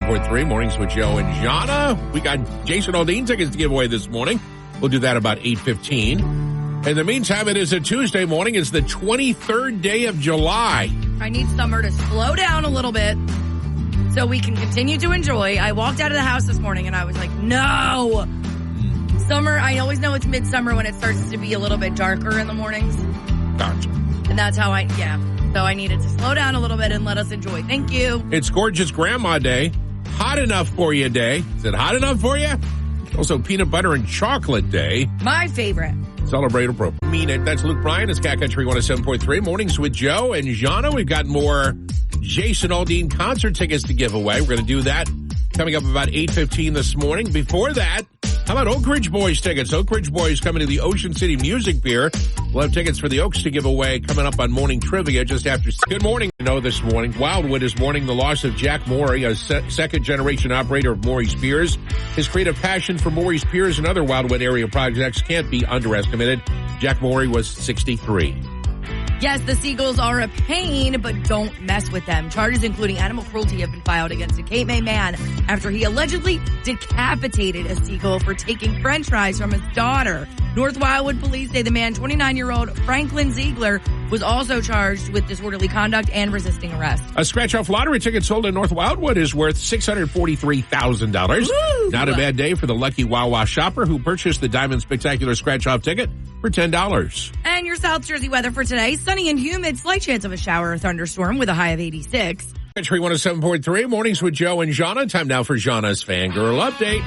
107.3, Mornings with Joe and Jahna. We got Jason Aldean tickets to give away this morning. We'll do that about 8:15. In the meantime, it is a Tuesday morning. It's the 23rd day of July. I need summer to slow down a little bit so we can continue to enjoy. I walked out of the house this morning and I was like, no. Summer, I always know it's midsummer when it starts to be a little bit darker in the mornings. Gotcha. And that's how So I needed to slow down a little bit and let us enjoy. Thank you. It's Gorgeous Grandma Day. Hot Enough for You Day. Is it hot enough for you? Also Peanut Butter and Chocolate Day. My favorite. Celebrate appropriately. Mean it. That's Luke Bryan. It's Cat Country 107.3. Mornings with Joe and Jahna. We've got more Jason Aldean concert tickets to give away. We're going to do that coming up about 8:15 this morning. Before that, how about Oak Ridge Boys tickets? Oak Ridge Boys coming to the Ocean City Music Pier. We'll have tickets for the Oaks to give away coming up on Morning Trivia just after. Good morning. This morning, Wildwood is mourning the loss of Jack Morey, a second-generation operator of Morey's Piers. His creative passion for Morey's Piers and other Wildwood area projects can't be underestimated. Jack Morey was 63. Yes, the seagulls are a pain, but don't mess with them. Charges including animal cruelty have been filed against a Cape May man after he allegedly decapitated a seagull for taking french fries from his daughter. North Wildwood police say the man, 29-year-old Franklin Ziegler, was also charged with disorderly conduct and resisting arrest. A scratch-off lottery ticket sold in North Wildwood is worth $643,000. Not a bad day for the lucky Wawa shopper who purchased the Diamond Spectacular scratch-off ticket for $10. And your South Jersey weather for today, sunny and humid, slight chance of a shower or thunderstorm with a high of 86. Country 107.3, Mornings with Joe and Jahna. Time now for Jahna's Fangirl Update.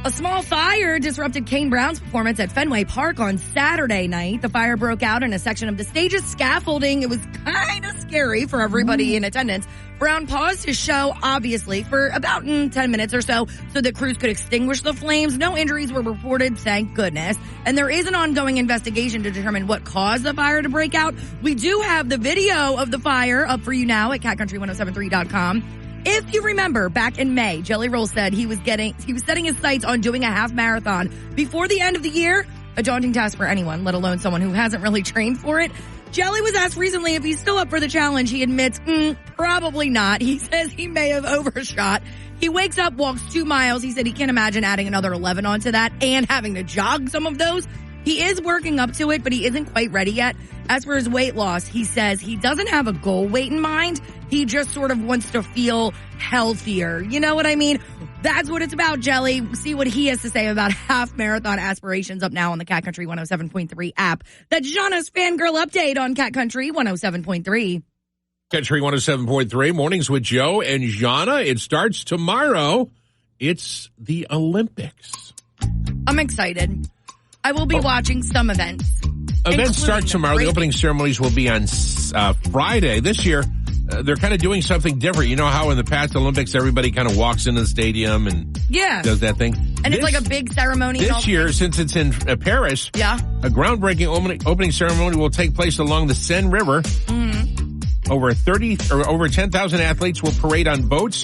A small fire disrupted Kane Brown's performance at Fenway Park on Saturday night. The fire broke out in a section of the stage's scaffolding. It was kind of scary for everybody in attendance. Brown paused his show, obviously, for about 10 minutes or so that crews could extinguish the flames. No injuries were reported, thank goodness. And there is an ongoing investigation to determine what caused the fire to break out. We do have the video of the fire up for you now at catcountry1073.com. If you remember, back in May, Jelly Roll said he was setting his sights on doing a half marathon before the end of the year. A daunting task for anyone, let alone someone who hasn't really trained for it. Jelly was asked recently if he's still up for the challenge. He admits, probably not. He says he may have overshot. He wakes up, walks 2 miles. He said he can't imagine adding another 11 onto that and having to jog some of those. He is working up to it, but he isn't quite ready yet. As for his weight loss, he says he doesn't have a goal weight in mind. He just sort of wants to feel healthier. You know what I mean? That's what it's about, Jelly. See what he has to say about half marathon aspirations up now on the Cat Country 107.3 app. That's Jahna's Fangirl Update on Cat Country 107.3. Country 107.3, Mornings with Joe and Jahna. It starts tomorrow. It's the Olympics. I'm excited. I will be watching some events. Events start tomorrow. The opening ceremonies will be on Friday. This year, they're kind of doing something different. You know how in the past Olympics, everybody kind of walks into the stadium and does that thing? And it's like a big ceremony. This year, since it's in Paris, a groundbreaking opening ceremony will take place along the Seine River. Mm-hmm. Over 10,000 athletes will parade on boats,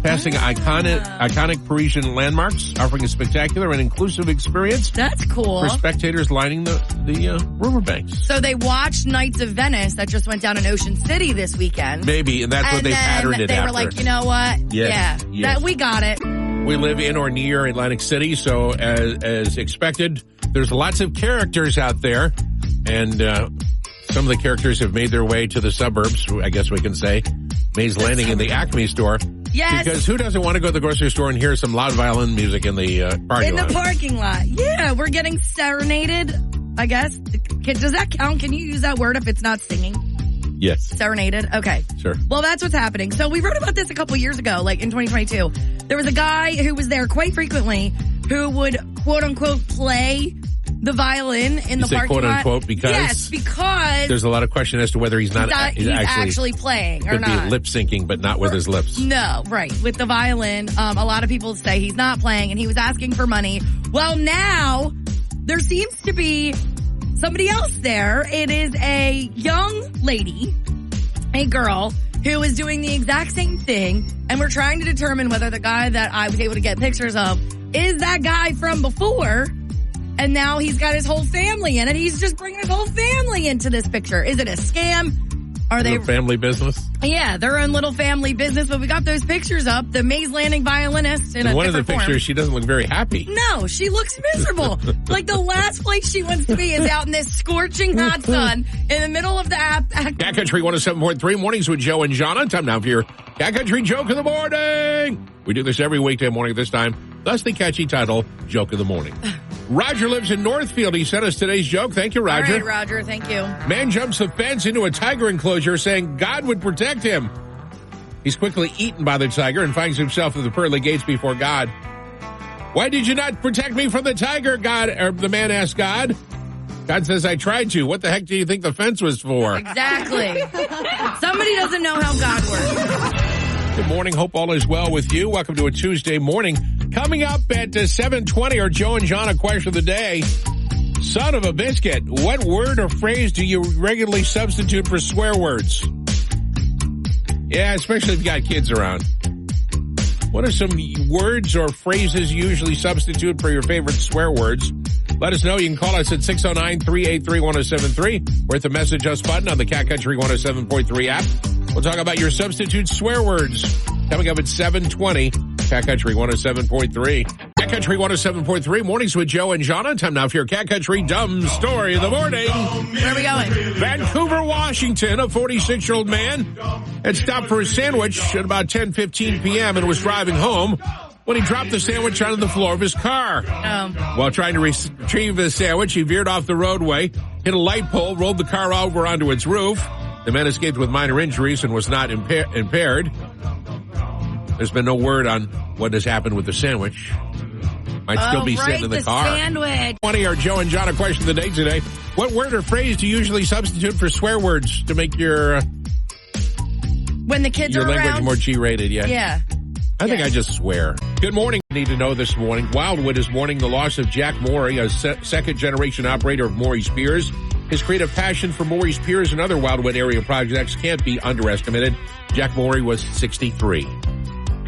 passing iconic Parisian landmarks, offering a spectacular and inclusive experience. That's cool. For spectators lining the riverbanks. So they watched Knights of Venice that just went down in Ocean City this weekend. Maybe, and that's what they patterned it after. They were like, you know what? Yes, that we got it. We live in or near Atlantic City, so as expected, there's lots of characters out there, and some of the characters have made their way to the suburbs, I guess we can say. Maze Landing in the Acme store. Yes. Because who doesn't want to go to the grocery store and hear some loud violin music in the parking lot? In the parking lot. Yeah, we're getting serenaded, I guess. Does that count? Can you use that word if it's not singing? Yes. Serenaded? Okay. Sure. Well, that's what's happening. So we wrote about this a couple years ago, like in 2022. There was a guy who was there quite frequently who would, quote unquote, play the violin in the parking lot. Quote unquote because? Yes, because there's a lot of question as to whether he's actually playing or not. Could be lip syncing, but not with his lips. No, right. With the violin, a lot of people say he's not playing and he was asking for money. Well, now there seems to be somebody else there. It is a young lady, a girl, who is doing the exact same thing, and we're trying to determine whether the guy that I was able to get pictures of is that guy from before. And now he's got his whole family in it. He's just bringing his whole family into this picture. Is it a scam? Are they a family business? Yeah, their own little family business, but we got those pictures up. The Mays Landing violinist in one of the pictures, she doesn't look very happy. No, she looks miserable. Like the last place she wants to be is out in this scorching hot sun in the middle of the Cat Country 107.3 mornings with Joe and Jahna. Time now for your Cat Country Joke of the Morning. We do this every weekday morning at this time. Thus the catchy title, Joke of the Morning. Roger lives in Northfield. He sent us today's joke. Thank you, Roger. All right, Roger. Thank you. Man jumps the fence into a tiger enclosure saying God would protect him. He's quickly eaten by the tiger and finds himself at the pearly gates before God. Why did you not protect me from the tiger, God? Or the man asked God. God says, I tried to. What the heck do you think the fence was for? Exactly. Somebody doesn't know how God works. Good morning. Hope all is well with you. Welcome to a Tuesday morning. Coming up at 7:20, our Joe and Jahna question of the day. Son of a biscuit, what word or phrase do you regularly substitute for swear words? Yeah, especially if you got kids around. What are some words or phrases you usually substitute for your favorite swear words? Let us know. You can call us at 609-383-1073 or at the Message Us button on the Cat Country 107.3 app. We'll talk about your substitute swear words coming up at 7:20. Cat Country 107.3. Cat Country 107.3 mornings with Joe and Jahna. Time now for your Cat Country dumb story of the morning. Where are we going? Vancouver, Washington. A 46-year-old man had stopped for a sandwich at about 10:15 p.m. and was driving home when he dropped the sandwich onto the floor of his car. While trying to retrieve the sandwich, he veered off the roadway, hit a light pole, rolled the car over onto its roof. The man escaped with minor injuries and was not impaired. There's been no word on what has happened with the sandwich. Might still be sitting in the car. Sandwich. 20, our Joe and Jahna question of the day today. What word or phrase do you usually substitute for swear words to make your when the kids are language around? More G-rated? Yeah. I think I just swear. Good morning. Need to know this morning. Wildwood is mourning the loss of Jack Morey, a second-generation operator of Morey's Piers. His creative passion for Morey's Piers and other Wildwood area projects can't be underestimated. Jack Morey was 63.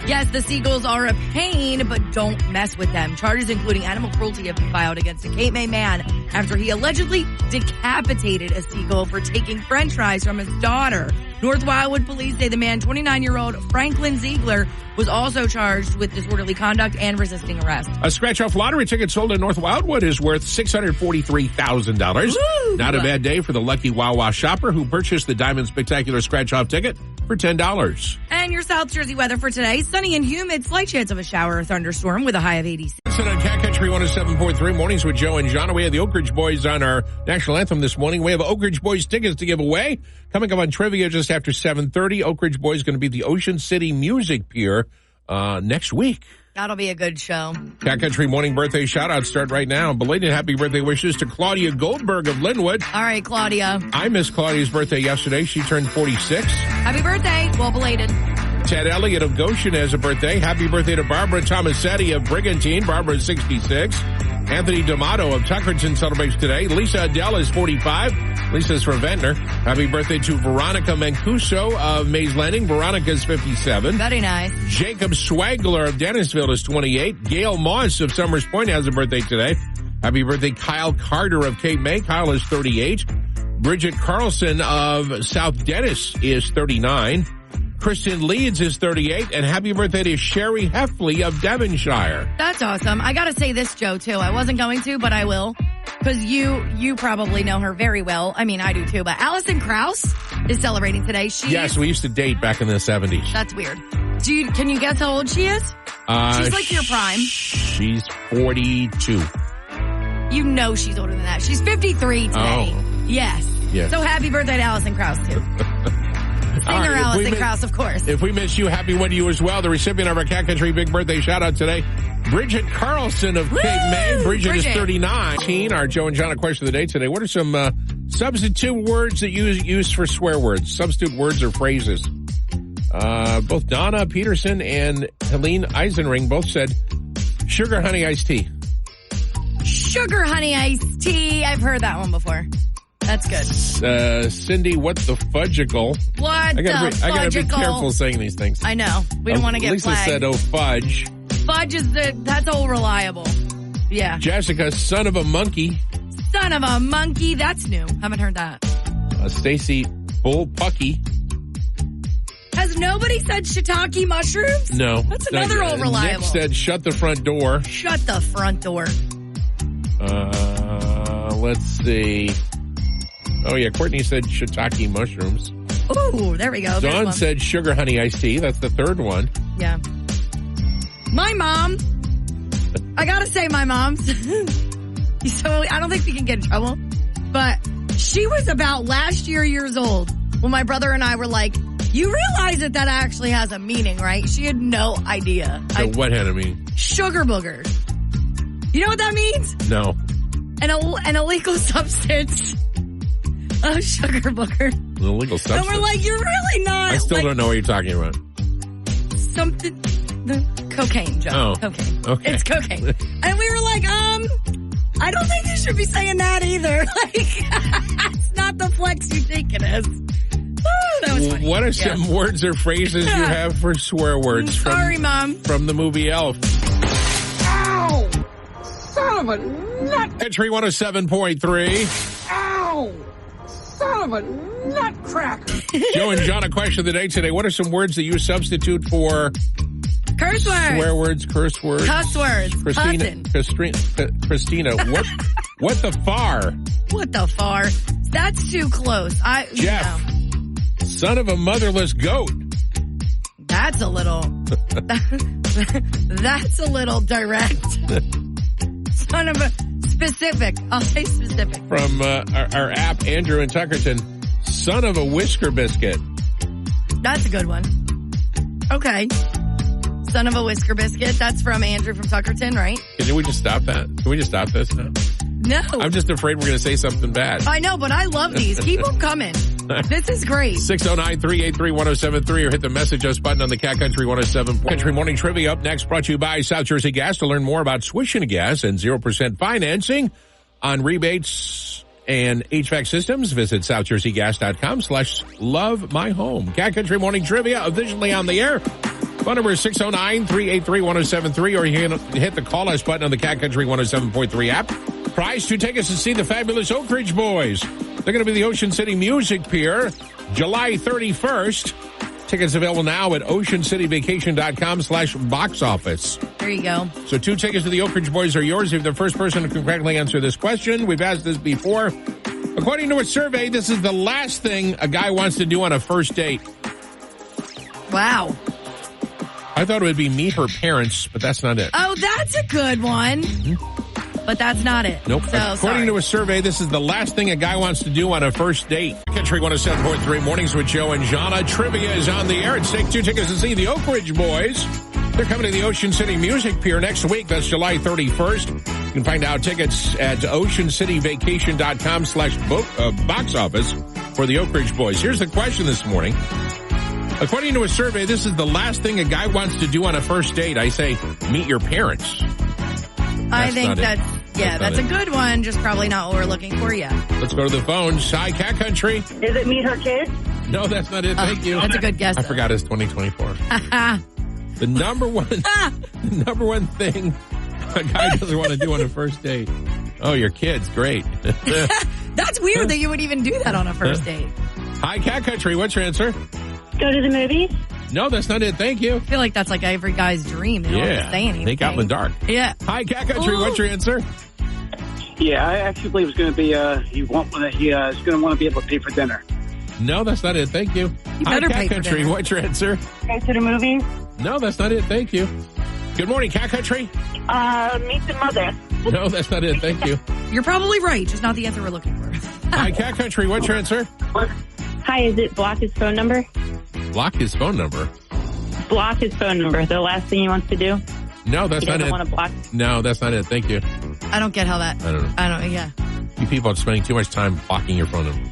Yes, the seagulls are a pain, but don't mess with them. Charges including animal cruelty have been filed against a Cape May man after he allegedly decapitated a seagull for taking french fries from his daughter. North Wildwood police say the man, 29-year-old Franklin Ziegler, was also charged with disorderly conduct and resisting arrest. A scratch-off lottery ticket sold in North Wildwood is worth $643,000. Not a bad day for the lucky Wawa shopper who purchased the Diamond Spectacular scratch-off ticket for $10. And your South Jersey weather for today, sunny and humid, slight chance of a shower or thunderstorm with a high of 86. On Cat Country 107.3 mornings with Joe and Jahna. We have the Oak Ridge Boys on our national anthem this morning. We have Oak Ridge Boys tickets to give away. Coming up on trivia just after 7:30. Oak Ridge Boys going to be the Ocean City Music Pier next week. That'll be a good show. Cat Country morning birthday shout-outs start right now. Belated happy birthday wishes to Claudia Goldberg of Linwood. All right, Claudia. I missed Claudia's birthday yesterday. She turned 46. Happy birthday. Well belated. Ted Elliott of Goshen has a birthday. Happy birthday to Barbara Tomasetti of Brigantine. Barbara is 66. Anthony D'Amato of Tuckerton celebrates today. Lisa Adele is 45. Lisa's from Ventnor. Happy birthday to Veronica Mancuso of Mays Landing. Veronica is 57. Very nice. Jacob Swagler of Dennisville is 28. Gail Moss of Summers Point has a birthday today. Happy birthday, Kyle Carter of Cape May. Kyle is 38. Bridget Carlson of South Dennis is 39. Kristen Leeds is 38, and happy birthday to Sherry Heffley of Devonshire. That's awesome. I gotta say this, Joe, too. I wasn't going to, but I will. Because you probably know her very well. I mean, I do too, but Allison Krauss is celebrating today. Yes, we used to date back in the 70s. That's weird. Can you guess how old she is? She's like your prime. She's 42. You know she's older than that. She's 53 today. Oh. Yes. So happy birthday to Allison Krauss, too. Singer Allison Krauss, of course. If we miss you, happy one to you as well. The recipient of our Cat Country Big Birthday shout-out today, Bridget Carlson of Cape May. Bridget is 39. Our Joe and Jahna question of the day today. What are some substitute words that you use for swear words? Substitute words or phrases? Both Donna Peterson and Helene Eisenring both said sugar honey iced tea. Sugar honey iced tea. I've heard that one before. That's good. Cindy, what the fudgicle? What the fudgicle? I gotta be careful saying these things. I know. We don't want to get flagged. Lisa said, oh, fudge. Fudge is that's all reliable. Yeah. Jessica, son of a monkey. Son of a monkey. That's new. Haven't heard that. Stacy, Bullpucky. Has nobody said shiitake mushrooms? No. That's another old reliable. Nick said shut the front door. Shut the front door. Let's see. Oh, yeah, Courtney said shiitake mushrooms. Ooh, there we go. Dawn said sugar honey iced tea. That's the third one. Yeah. My mom. I gotta say my mom's. So I don't think we can get in trouble. But she was about last years old when my brother and I were like, you realize that actually has a meaning, right? She had no idea. So what had a meaning? Sugar boogers. You know what that means? No. An illegal substance. A sugar booger. An illegal substance? And we're like, you're really not. I still don't know what you're talking about. Something. Cocaine, Joe. Oh. Cocaine. Okay. It's cocaine. And we were like, I don't think you should be saying that either. Like, it's not the flex you think it is. Ooh, that was funny. What are some words or phrases you have for swear words? Sorry, Mom. From the movie Elf. Ow! Son of a nut! Country 107.3. Ow! Son of a nutcracker! Joe and Jahna, question of the day today. What are some words that you substitute for Curse words. swear words, curse words? Cuss words. Christina, what the far? What the far? That's too close. Jeff. No. Son of a motherless goat. That's a little. That's a little direct. Son of a specific. I'll say specific. From our app, Andrew in Tuckerton. Son of a whisker biscuit. That's a good one. Okay. Son of a whisker biscuit. That's from Andrew from Tuckerton, right? Can we just stop that? Can we just stop this now? No. I'm just afraid we're going to say something bad. I know, but I love these. Keep them coming. This is great. 609-383-1073 or hit the message us button on the Cat Country 107. Country Morning Trivia up next, brought to you by South Jersey Gas. To learn more about switching to gas and 0% financing on rebates and HVAC systems, visit southjerseygas.com/lovemyhome. Cat Country Morning Trivia officially on the air. Phone number is 609-383-1073 or you can hit the call us button on the Cat Country 107.3 app. Prize 2 tickets to see the fabulous Oak Ridge Boys. They're going to be the Ocean City Music Pier, July 31st. Tickets available now at oceancityvacation.com/box office. There you go. So 2 tickets to the Oak Ridge Boys are yours if you're the first person to correctly answer this question. We've asked this before. According to a survey, this is the last thing a guy wants to do on a first date. Wow. I thought it would be meet her parents, but that's not it. Oh, that's a good one. Mm-hmm. But that's not it. Nope. So, according to a survey, this is the last thing a guy wants to do on a first date. Country 107.3 Mornings with Joe and Jahna. Trivia is on the air. It's take 2 tickets to see the Oak Ridge Boys. They're coming to the Ocean City Music Pier next week. That's July 31st. You can find out tickets at oceancityvacation.com/box office for the Oak Ridge Boys. Here's the question this morning. According to a survey, this is the last thing a guy wants to do on a first date. I say, meet your parents. I think that's a good one, just probably not what we're looking for yet. Let's go to the phones. Hi, Cat Country. Is it meet her kids? No, that's not it. Thank you. That's a good guess. I forgot it's 2024. The number one thing a guy doesn't want to do on a first date. Oh, your kids. Great. That's weird that you would even do that on a first date. Hi, Cat Country. What's your answer? Go to the movies? No, that's not it. Thank you. I feel like that's like every guy's dream. They don't have to say anything. Make out in the dark. Yeah. Hi, Cat Country. What's your answer? Yeah, I actually believe it's going to be, he's going to want to be able to pay for dinner. No, that's not it. Thank you. You better Hi, pay Cat for Country. dinner. What's your answer? Go to the movies? No, that's not it. Thank you. Good morning, Cat Country. Meet the mother. No, that's not it. Thank you. You're probably right. Just not the answer we're looking for. Hi, Cat Country. What's your answer? Hi, is it block his phone number? Block his phone number. Block his phone number. The last thing he wants to do? No, that's He not doesn't it. want to block. No, that's not it. Thank you. I don't get how that. I don't know. Yeah. You people are spending too much time blocking your phone number.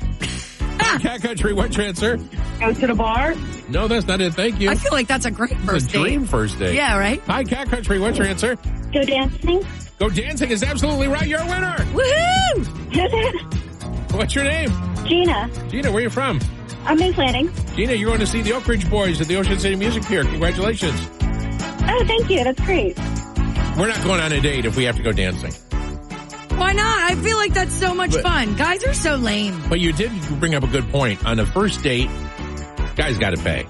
Hi, Cat Country. What's your answer? Go to the bar? No, that's not it. Thank you. I feel like that's a great first It's a dream date. first date. Yeah, right? Hi, Cat Country. What's your answer? Go dancing? Go dancing is absolutely right. You're a winner. Woohoo! What's your name? Gina, Gina, where are you from? I'm in planning. Gina, you're going to see the Oak Ridge Boys at the Ocean City Music Pier. Congratulations. Oh, thank you. That's great. We're not going on a date if we have to go dancing. Why not? I feel like that's so much fun. Guys are so lame. But you did bring up a good point. On a first date, guy's got to pay.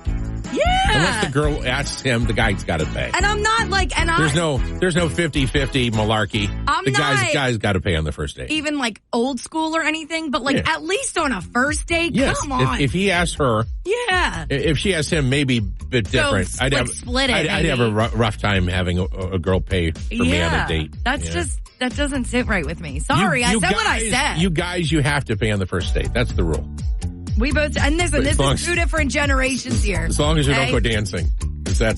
Yeah. Unless the girl asks him, the guy's got to pay. And I'm not like, there's no 50-50 malarkey. The guy's got to pay on the first date. Even like old school or anything, but like at least on a first date, come on. If he asked her, if she asked him, maybe a bit different. So, I'd have a rough time having a girl pay for me on a date. That doesn't sit right with me. Sorry, I said what I said. You guys, you have to pay on the first date. That's the rule. We both, and this is 2 different generations here. As long as you don't go dancing, because that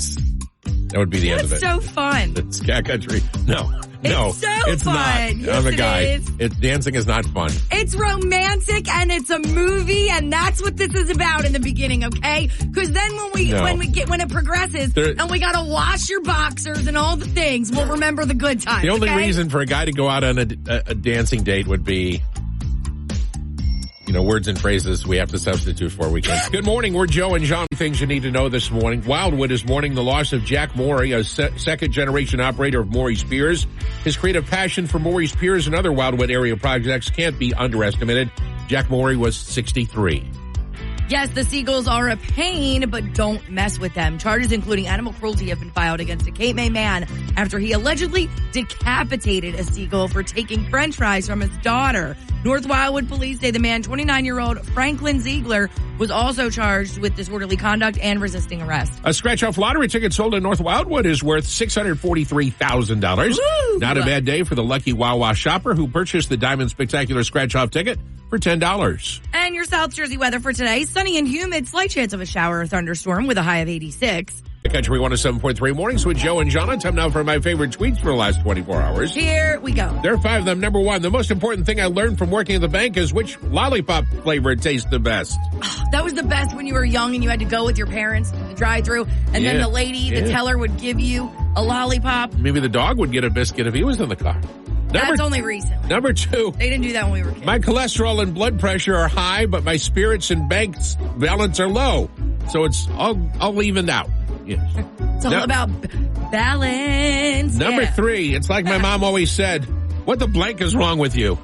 would be the end of it. It's so fun. It's cat country. No, it's not. Yes, I'm a guy. Dancing is not fun. It's romantic and it's a movie, and that's what this is about in the beginning, okay? Because then when it progresses and we gotta wash your boxers and all the things, we'll remember the good times. The only reason for a guy to go out on a dancing date would be, words and phrases we have to substitute for weekends. Good morning. We're Joe and John. Things you need to know this morning. Wildwood is mourning the loss of Jack Morey, a second-generation operator of Morey's Piers. His creative passion for Morey's Piers and other Wildwood area projects can't be underestimated. Jack Morey was 63. Yes, the seagulls are a pain, but don't mess with them. Charges including animal cruelty have been filed against a Cape May man after he allegedly decapitated a seagull for taking french fries from his daughter. North Wildwood police say the man, 29-year-old Franklin Ziegler, was also charged with disorderly conduct and resisting arrest. A scratch-off lottery ticket sold in North Wildwood is worth $643,000. Not a bad day for the lucky Wawa shopper who purchased the Diamond Spectacular scratch-off ticket for $10. And your South Jersey weather for today, sunny and humid, slight chance of a shower or thunderstorm with a high of 86. Country 107.3 mornings with Joe and Jahna. Time now for my favorite tweets for the last 24 hours. Here we go. There are 5 of them. Number 1, the most important thing I learned from working at the bank is which lollipop flavor tastes the best. Oh, that was the best when you were young and you had to go with your parents to the drive-thru, and then the lady, the teller, would give you a lollipop. Maybe the dog would get a biscuit if he was in the car. That's only recently. Number 2. They didn't do that when we were kids. My cholesterol and blood pressure are high, but my spirits and bank balance are low. So it's all evened out. Yes. It's all about balance. Number 3. It's like my mom always said, what the blank is wrong with you?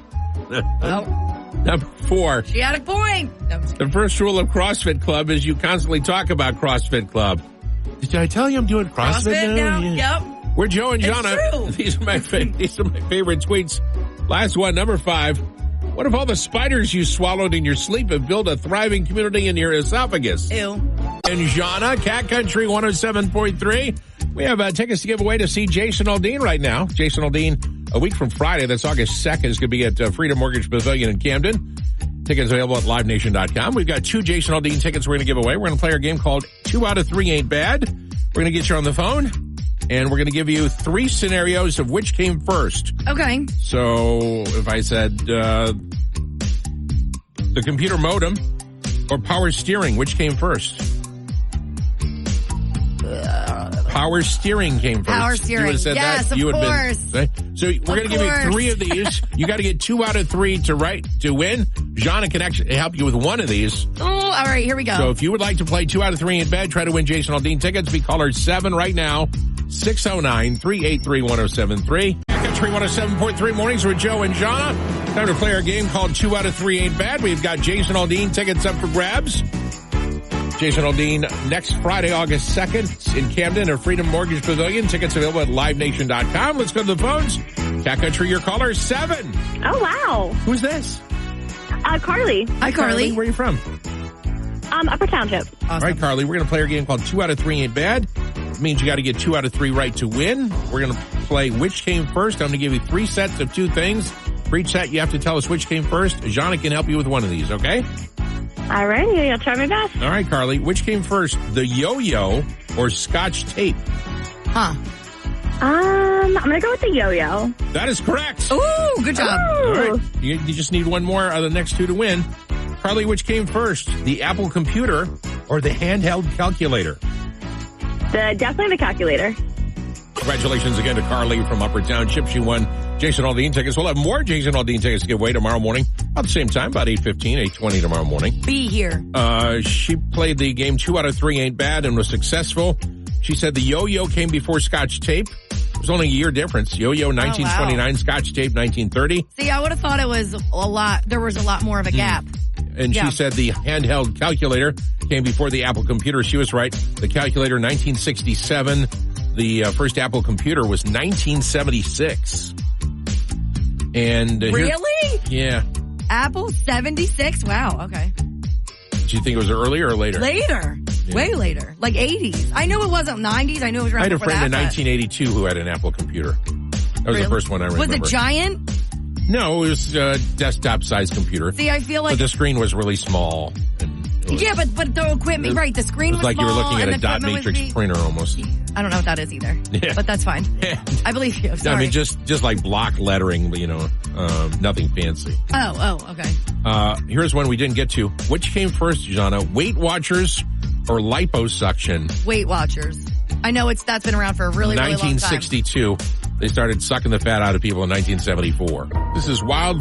Number 4. She had a point. The first rule of CrossFit Club is you constantly talk about CrossFit Club. Did I tell you I'm doing CrossFit now? Yeah. Yep. We're Joe and Jahna. These are my favorite tweets. Last one, number 5. What if all the spiders you swallowed in your sleep have built a thriving community in your esophagus? Ew. And Jahna, Cat Country 107.3. We have tickets to give away to see Jason Aldean right now. Jason Aldean, a week from Friday, that's August 2nd, is going to be at Freedom Mortgage Pavilion in Camden. Tickets available at livenation.com. We've got 2 Jason Aldean tickets we're going to give away. We're going to play our game called 2 out of 3 Ain't Bad. We're going to get you on the phone, and we're going to give you 3 scenarios of which came first. Okay. So if I said the computer modem or power steering, which came first? Power steering came first. Power steering. You would have said yes, that. Of course. So we're going to give you 3 of these. You got to get 2 out of 3 to win. Jahna can actually help you with 1 of these. Oh, all right. Here we go. So if you would like to play 2 out of 3 in bed, try to win Jason Aldean tickets. Be caller 7 right now. 609-383-1073. Country 107.3 mornings with Joe and Jahna. Time to play our game called 2 out of 3 Ain't Bad. We've got Jason Aldean tickets up for grabs. Jason Aldean next Friday, August 2nd in Camden at Freedom Mortgage Pavilion. Tickets available at livenation.com. Let's go to the phones. Cat Country, your caller, 7. Oh, wow. Who's this? Carly. Hi, Carly. Where are you from? Upper Township. Awesome. All right, Carly, we're going to play our game called 2 out of 3 Ain't Bad. It means you got to get 2 out of 3 right to win. We're going to play which came first. I'm going to give you 3 sets of 2 things. For each set, you have to tell us which came first. Jahna can help you with 1 of these, okay? All right, I'll try my best. All right, Carly, which came first, the yo-yo or Scotch tape? Huh. I'm going to go with the yo-yo. That is correct. Ooh, good job. Ooh. All right, you just need 1 more of the next 2 to win. Carly, which came first, the Apple computer or the handheld calculator? Definitely the calculator. Congratulations again to Carly from Upper Township. She won Jason Aldean tickets. We'll have more Jason Aldean tickets to give away tomorrow morning about the same time, about 8:15, 8:20 tomorrow morning. Be here. She played the game 2 out of 3 Ain't Bad and was successful. She said the yo-yo came before Scotch tape. It was only a year difference. Yo-yo, 1929. Scotch tape, 1930. See, I would have thought it was there was a lot more of a gap. And she said the handheld calculator came before the Apple computer. She was right. The calculator, 1967. The first Apple computer was 1976. And really? Yeah. Apple 76? Wow, okay. Do you think it was earlier or later? Later. Yeah. Way later. Like 80s. I knew it wasn't 90s. I knew it was around. I had a before friend in that, 1982 who had an Apple computer. That was the first one I remember. Was it giant? No, it was a desktop-sized computer. See, I feel like... But the screen was really small. Yeah, but the equipment, right, the screen was like small. You were looking at a dot matrix printer almost. I don't know what that is either. Yeah. But that's fine. I believe you. Sorry. I mean, just like block lettering, nothing fancy. Oh, okay. Here's one we didn't get to. Which came first, Jahna? Weight Watchers or liposuction? Weight Watchers. I know that's been around for a really, really long time. 1962. They started sucking the fat out of people in 1974. This is Wild